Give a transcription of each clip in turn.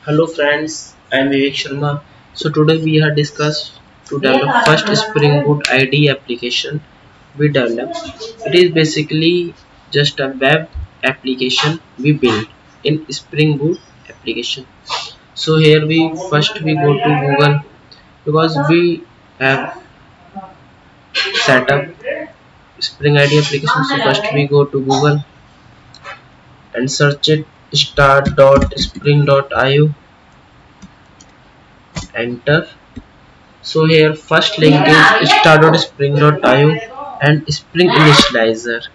Hello friends, I am Vivek Sharma. So today we are discuss to develop first Spring Boot ID application we developed. It is basically just a web application we built in Spring Boot application. So here we go to Google because we have set up Spring ID application. So first we go to Google and search it start.spring.io, enter. So here first link is start.spring.io and Spring Initializer.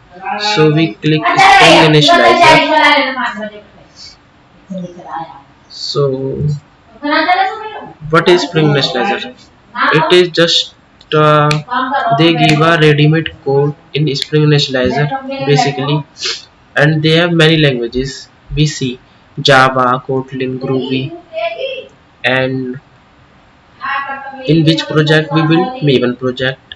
So we click Spring Initializer. So what is Spring Initializer? It is just they give a ready-made code in Spring Initializer basically, and they have many languages. We see Java, Kotlin, Groovy, and in which project we build Maven project.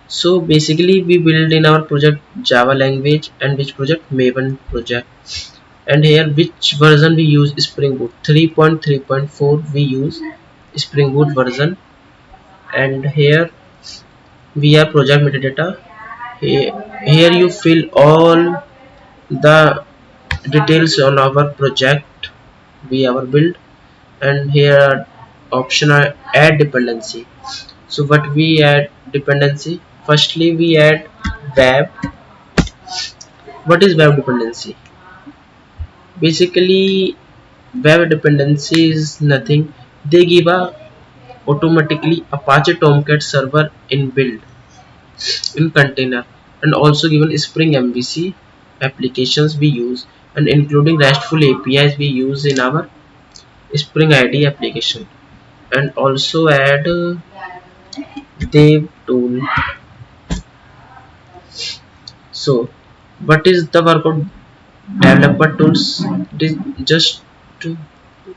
So basically we build in our project Java language and which project Maven project, and here which version we use Spring Boot 3.3.4 we use Spring Boot version, and here we have project metadata. Here you fill all the details on our project we ever build, and here option are add dependency. So what we add dependency, firstly we add web. What is web dependency? Basically web dependency is nothing, they give a automatically Apache Tomcat server in build in container, and also given Spring MVC applications we use, and including RESTful APIs we use in our Spring ID application, and also add dev tool. So what is the work of developer tools? It is just to,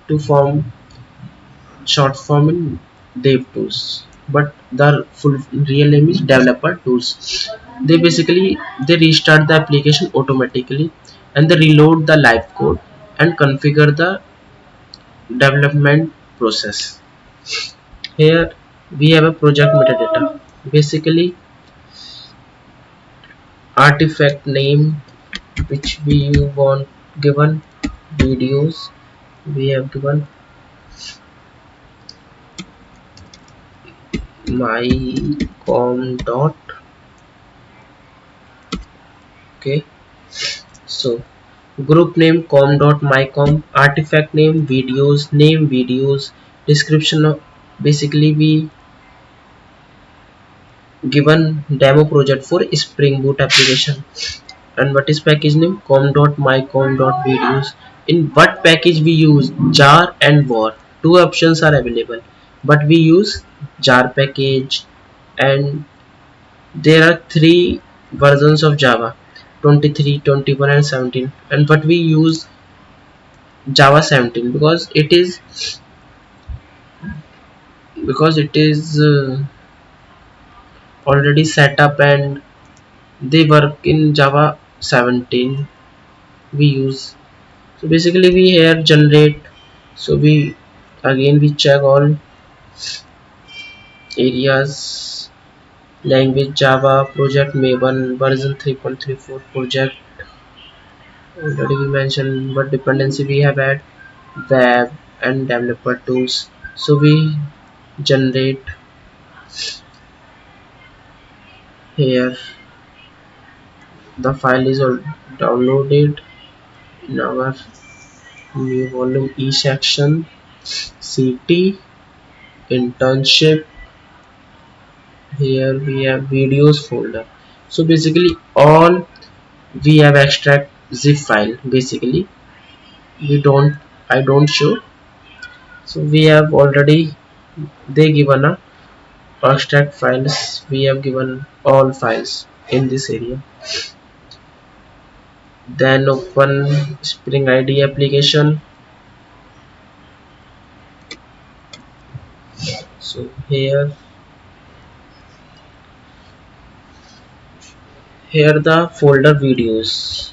to form short form in dev tools, but the full real name is developer tools. They restart the application automatically, and they reload the live code and configure the development process. Here we have a project metadata, basically artifact name which we want given, videos we have given, my com dot. Okay, so group name com.mycom, artifact name videos, description of, basically we given demo project for Spring Boot application, and what is package name com.mycom.videos. In what package we use jar and war, two options are available, but we use jar package, and there are three versions of Java, 23, 21 and 17, and but we use Java 17 because it is already set up and they work in Java 17 we use. So basically we here generate, so we check all areas, language Java, project Maven, version 3.34, project already we mentioned, what dependency we have had, web and developer tools. So we generate here, the file is all downloaded in our new volume E section, CT internship. Here we have videos folder. So basically all we have extract zip file, basically we don't, I don't show. So we have already, they given a extract files, we have given all files in this area. Then open Spring ID application. So here the folder videos,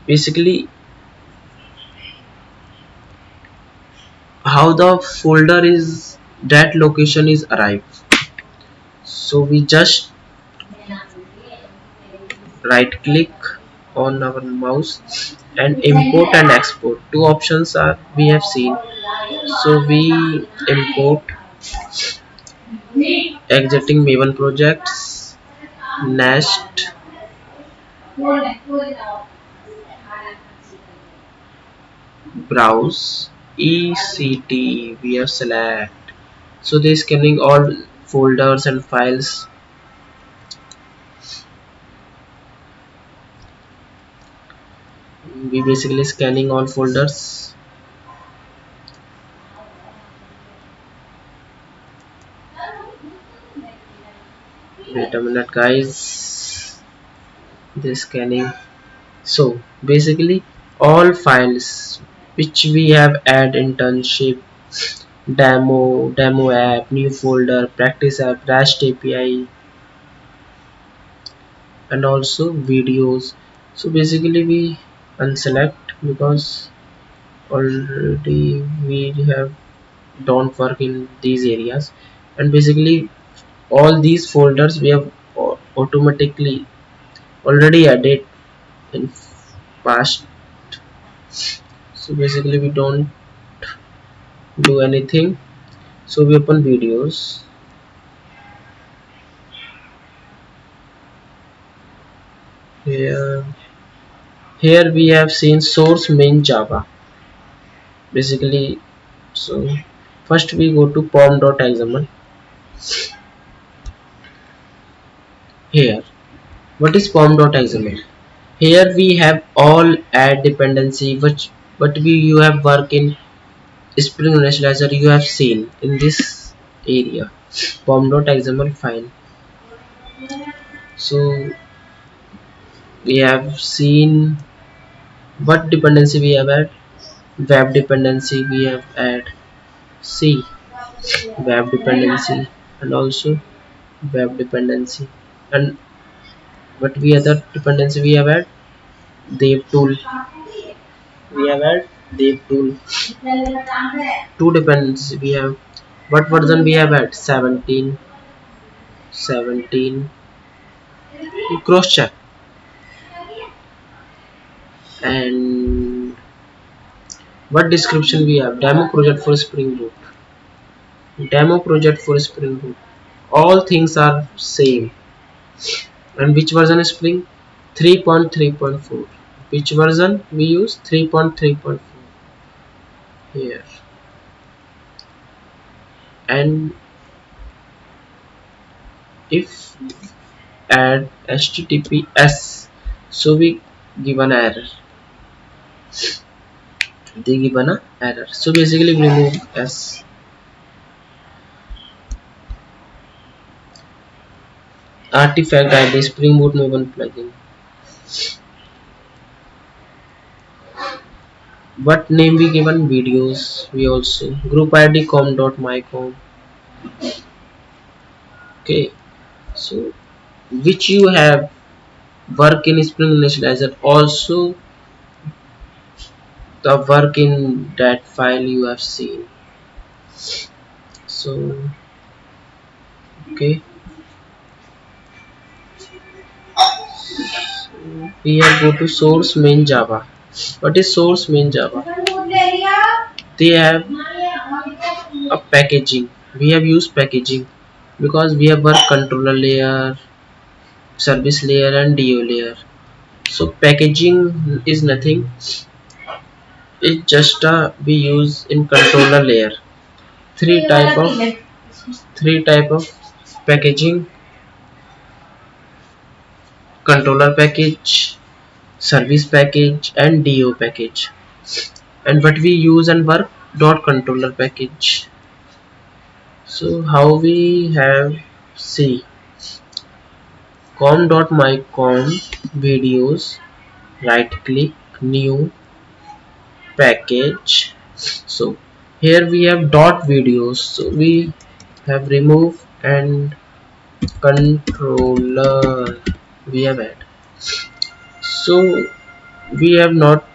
basically how the folder is, that location is arrived. So we just right click on our mouse and import and export. Two options are we have seen. So we import exiting Maven projects, Nest, browse, ECT, we have select. So they scanning all folders and files. We basically scanning all folders. Wait a minute guys, they scanning. So basically all files which we have add internship, demo app, new folder, practice app, REST API, and also videos. So basically we unselect because already we have don't work in these areas, and basically all these folders we have automatically already added in past. So basically we don't do anything. So we open videos. Here we have seen source main Java basically. So first we go to pom.xml. Here what is pom.xml? Here we have all add dependency which what we you have work in Spring Initializer you have seen in this area. Pom.xml file. So we have seen what dependency we have add. Web dependency we have add. C web dependency, and also web dependency, and what we other dependency we have add. Dev tool we have add. Dev tool. Two dependencies we have. What version we have at 17 cross check. And what description we have? Demo project for Spring Boot. Demo project for Spring Boot. All things are same. And which version is Spring? 3.3.4. Which version we use? 3.3.4 here. And if add HTTPS, so we give an error. They give an error. So basically we remove S. Artifact ID Spring Boot Maven plugin. What name we given? Videos. We also group ID com.mycom. Okay. So which you have work in Spring Initializer, also the work in that file you have seen. So okay, so we have go to source main Java. What is source main Java? They have a packaging. We have used packaging because we have work controller layer, service layer, and DO layer. So packaging is nothing. It's just we use in controller layer. Three type of three type of packaging: controller package, service package, and DO package. And what we use and work dot controller package. So how we have see com.mycom videos, right click new package. So here we have dot videos, so we have remove and controller we have add. So we have not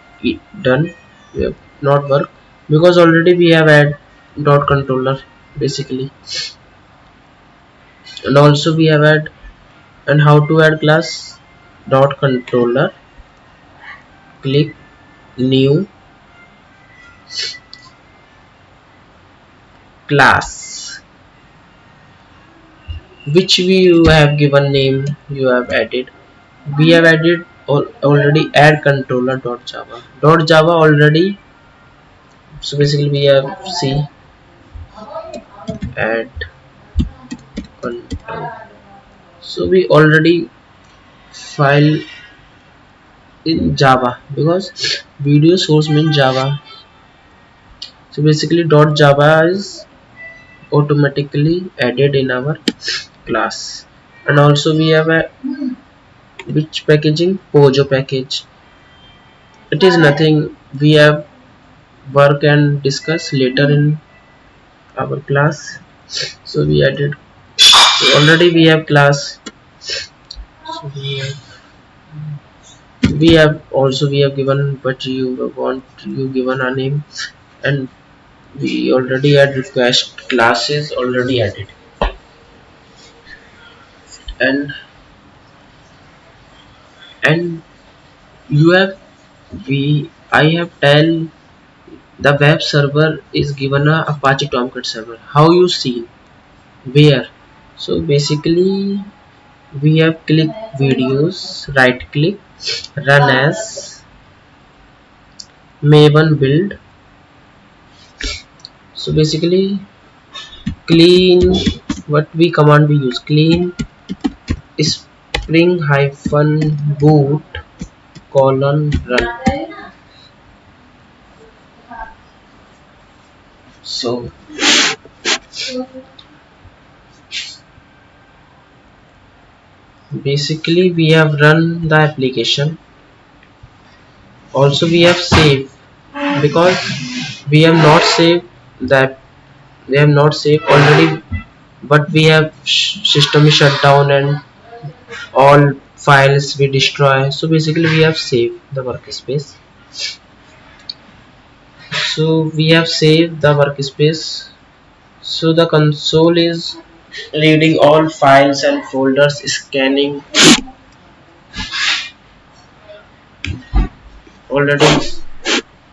done, we have not work because already we have add dot controller basically. And also we have add, and how to add class dot controller, click new class, which we you have given name, you have added. We have added already add controller dot java already. So basically we have C add control. So we already file in java because video source means java. So basically dot java is automatically added in our class. And also we have a which packaging, pojo package. It is nothing, we have work and discuss later in our class. So we added, already we have class. So we have also we have given, but you want you given a name. And we already had request classes already added. And and you have, we I have tell the web server is given a Apache Tomcat server. How you see, where? So basically we have click videos, right click, run as Maven build. So basically clean, what we command we use, clean spring hyphen boot colon run. So basically we have run the application. Also we have saved, because we have not saved that, we have not saved already, but we have system is shut down and all files we destroy. So basically we have saved the workspace. So we have saved the workspace. So the console is reading all files and folders, scanning already.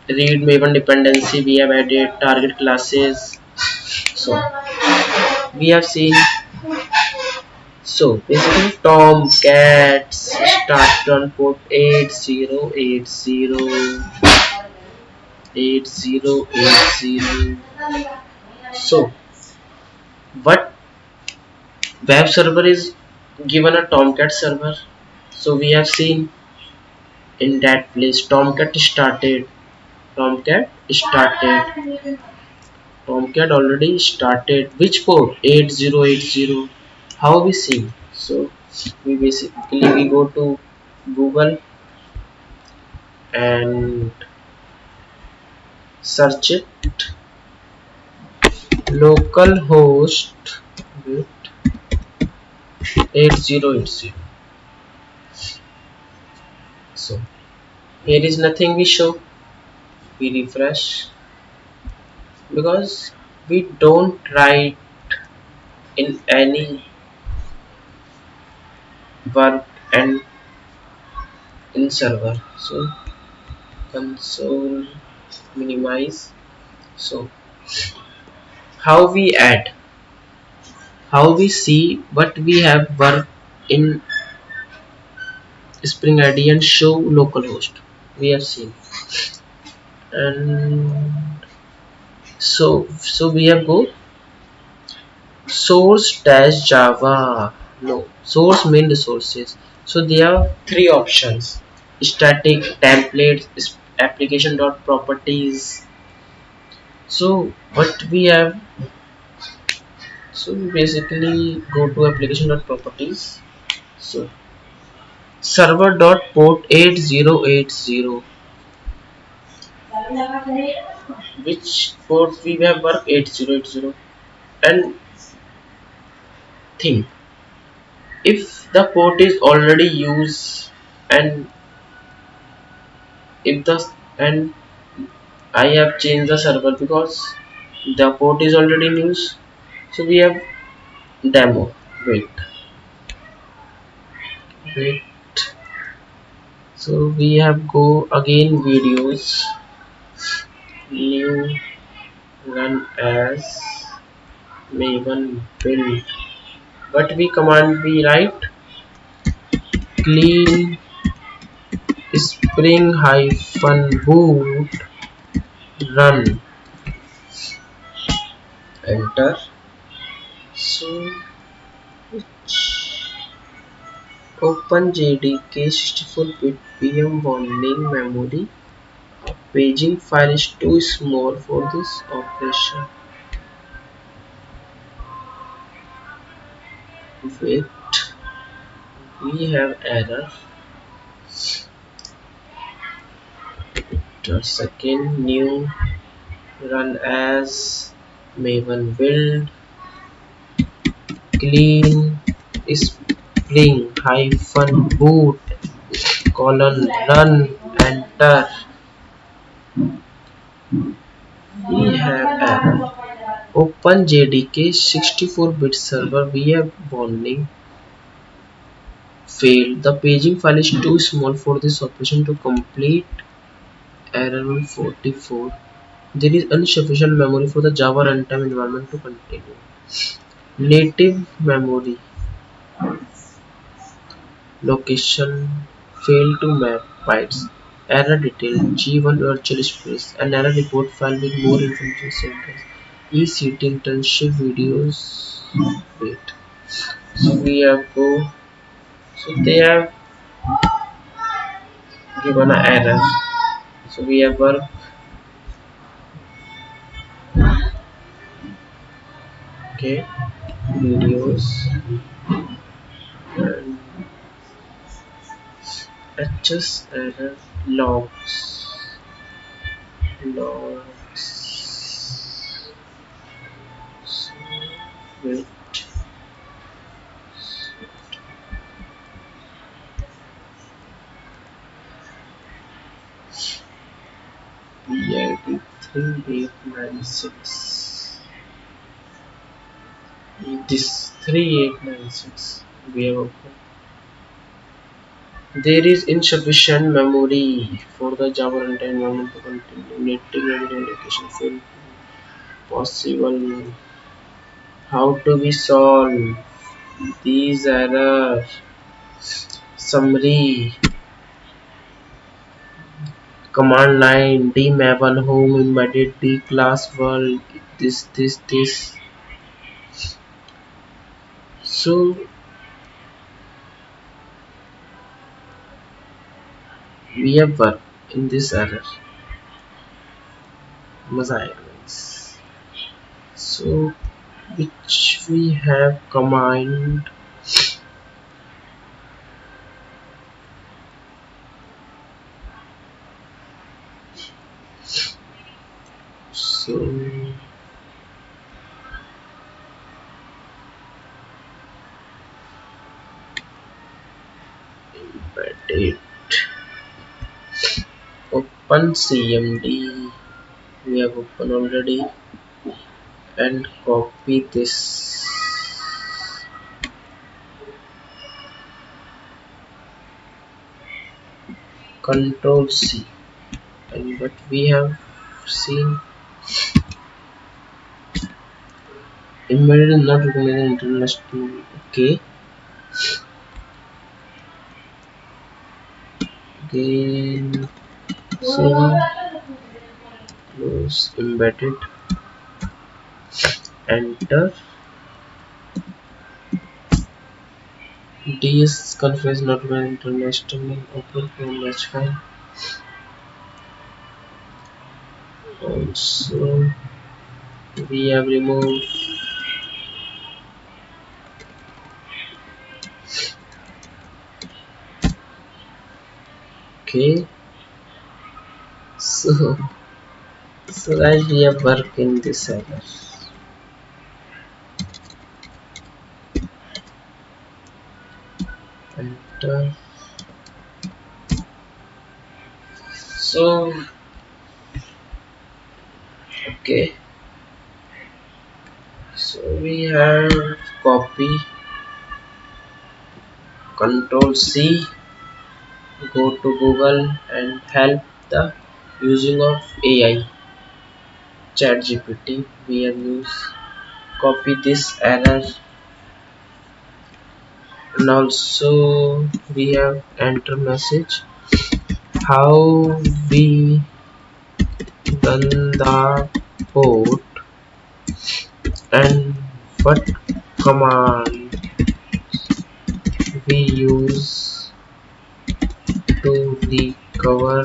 Read Maven dependency we have added, target classes. So we have seen. So basically Tomcat started on port 8080. So what web server is given a Tomcat server. So we have seen in that place Tomcat started. Tomcat already started. Which port? 8080. How we see? So we basically we go to Google and search it, localhost with 8080. So here is nothing we show. We refresh because we don't write in any work and in server. So console minimize. So how we add, how we see what we have work in Spring ID and show localhost. We have seen. And so we have go source dash java, no, source main resources. So there are three options: static, templates, application dot properties. So what we have, so we basically go to application dot properties. So server dot port 8080, which port we have work 8080. And think, if the port is already used, and if the, and I have changed the server because The port is already in use. So we have demo. Wait. So we have go again videos, new, run as Maven build. But we command we write clean spring hyphen boot run, enter. So open JDK 64-bit PM warning memory. Paging file is too small for this operation. Wait, we have error. The second new, run as Maven build clean spring hyphen boot colon run, enter. We have error. Open JDK 64-bit server via bonding failed. The paging file is too small for this operation to complete. Error 144. There is insufficient memory for the Java runtime environment to continue. Native memory location failed to map bytes. Error detail G1 virtual space. An error report file with more information such as ECT internship videos. Wait. So we have go. So they have given an error. So we have work. Okay. Videos and HS error logs. Logs. So, wait. PID 3896. This 3896 we have opened. There is insufficient memory for the Java runtime environment to continue. Native memory allocation failed. Possible. How to be solved these errors? Summary. Command line dmaven home embedded d class world this. So we have work in this error. Mosaic. So which we have command. So embedded open cmd we have open already and copy this control C and what we have seen embedded is not recognizing international. Okay, again so close embedded, enter. DS conference not recognizing international, open from match file. Also we have removed. Okay, so guys we have work in this server. Enter. So okay, So we have copy, control C, go to Google and help the using of AI chat GPT. We have used copy this error, and also we have enter message how we done the port and what command we use to recover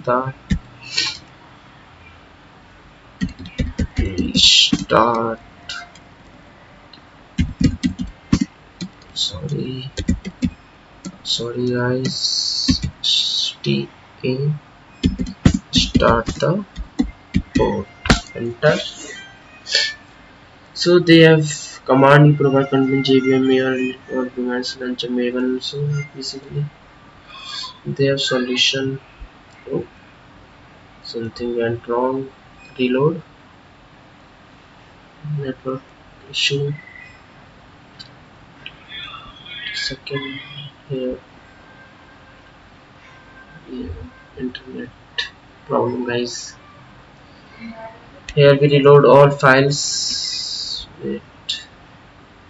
the restart. Sorry, sorry guys. Start the port. Enter. So they have command you provide content JVM or demands launch Maven. So basically they have solution. Oh, something went wrong. Reload. Network issue. Second here. Yeah, internet problem guys. Here we reload all files. Wait,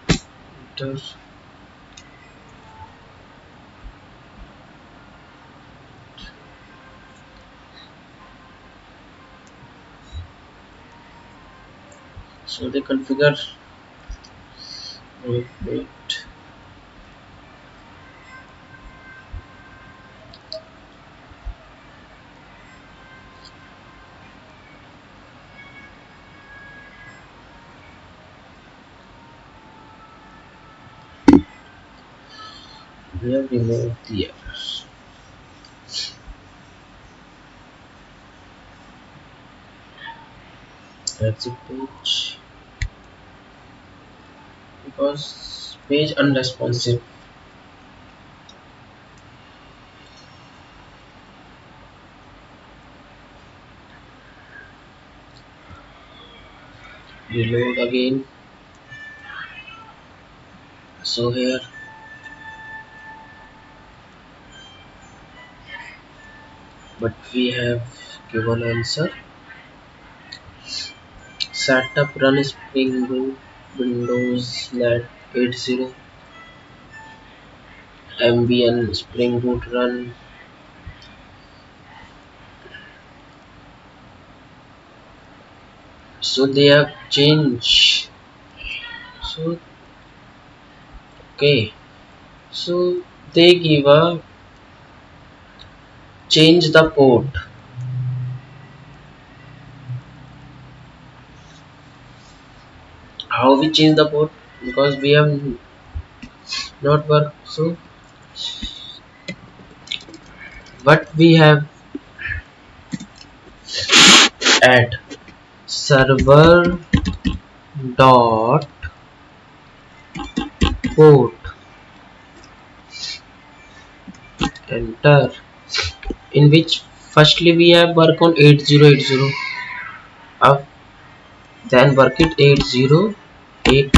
enter. So they configure. Wait. We have removed the errors. Exit page because page unresponsive. Reload again. So here but we have given answer. Setup run Spring Boot Windows Net 80 MBN Spring Boot run. So they have changed. So okay. So they give a change the port. How we change the port? Because we have not work. So what we have add server dot port enter in which firstly we have work on 8080 then work it 808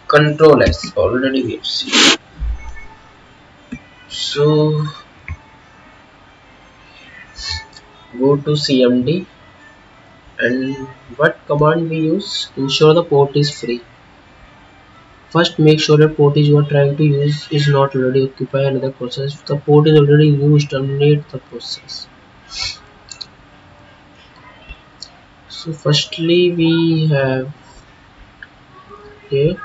control S already we have seen. So go to CMD and what command we use ensure the port is free. First make sure the port is you are trying to use is not already occupy another process. If the port is already used, terminate the process. So firstly we have here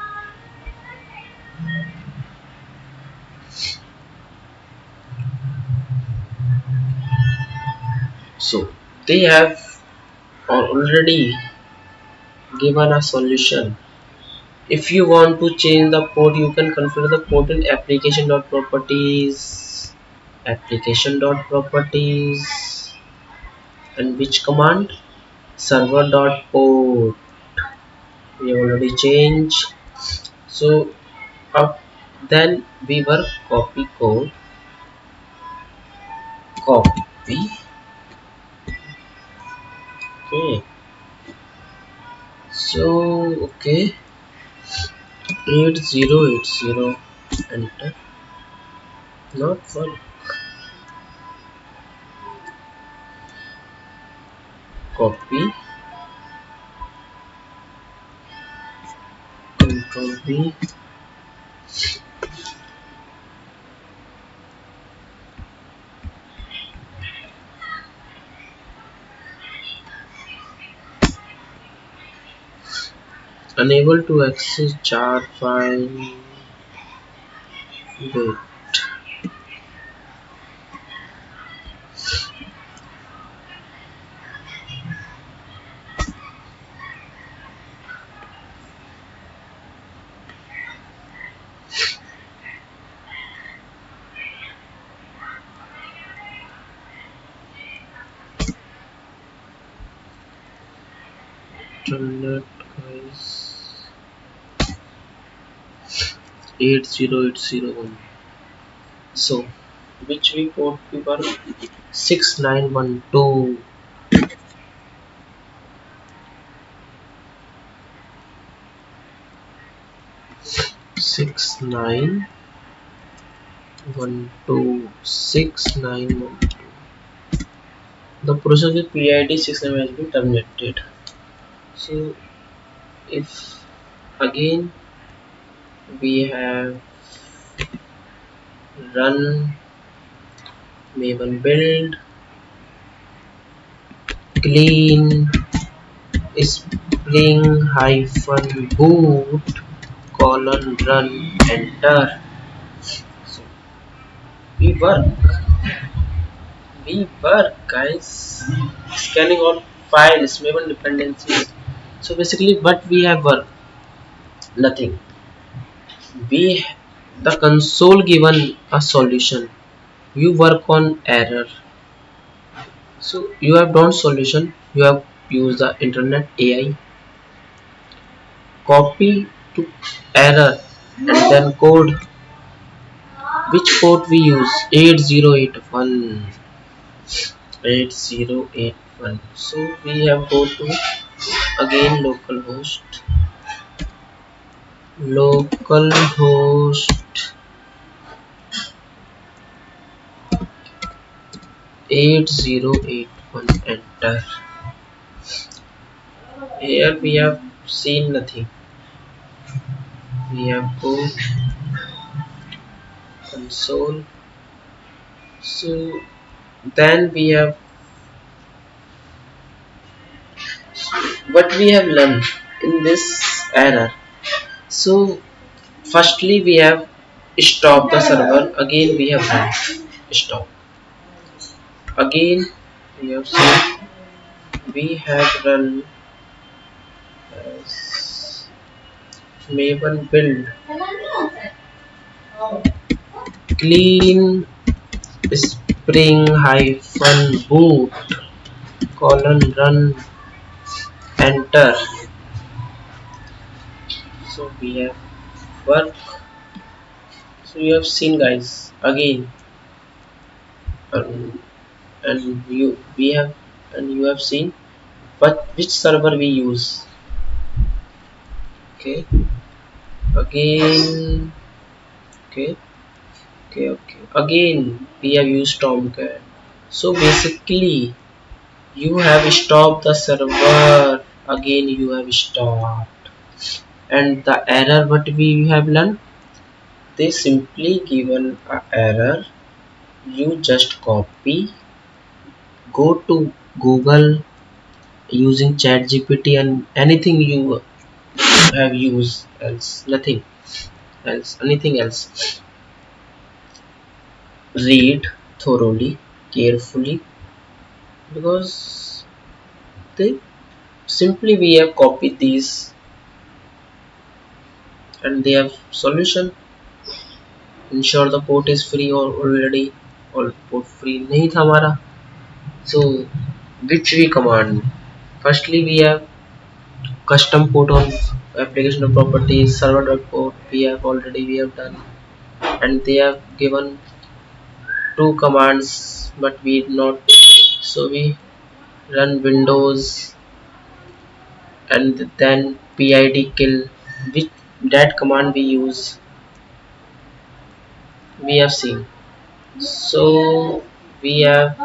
so they have already given a solution. If you want to change the port you can configure the port in application.properties and which command server.port we already changed. So up then we were copy code copy okay So okay, 8080, enter. Not work. Copy, control V. Unable to access jar file. Wait. Internet guys. 80801. So which we port we were 6912. 6912. The process with PID system has been terminated. So if again we have run maven build clean spring hyphen boot colon run enter. So we work guys, scanning all files maven dependencies. So basically what we have work, nothing. We the console given a solution, you work on error. So you have done solution, you have used the internet AI, copy to error and then code. Which port we use? 8081. 8081. So we have go to again localhost 8081, enter. Here we have seen nothing. We have go console. So then we have what we have learned in this error. So firstly we have stop the server, again we have run stop, again we have seen we have run maven build clean spring hyphen boot colon run enter. So we have work. So you have seen guys again, um, and you have seen but which server we use. Okay, again, okay, okay, again we have used Tomcat. So basically you have stopped the server, again you have stopped, and the error what we have learned, they simply given a error. You just copy, go to Google using ChatGPT and anything you have used else, nothing else, anything else. Read thoroughly, carefully, because they simply we have copied these and they have solution. Ensure the port is free or already, or port free नहीं था हमारा. So which we command, firstly we have custom port on application of properties server.port, we have done, and they have given two commands but we not. So we run windows and then pid kill, which that command we have seen. So we have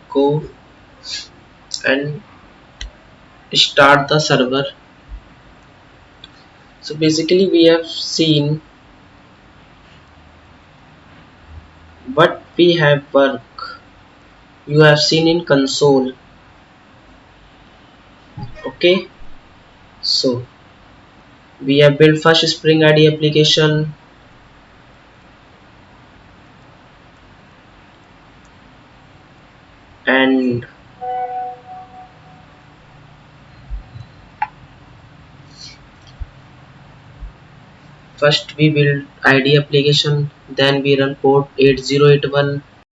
go and start the server. So basically we have seen what we have work you have seen in console. Okay, so we have built first Spring ID application, and first we build ID application, then we run port 8081,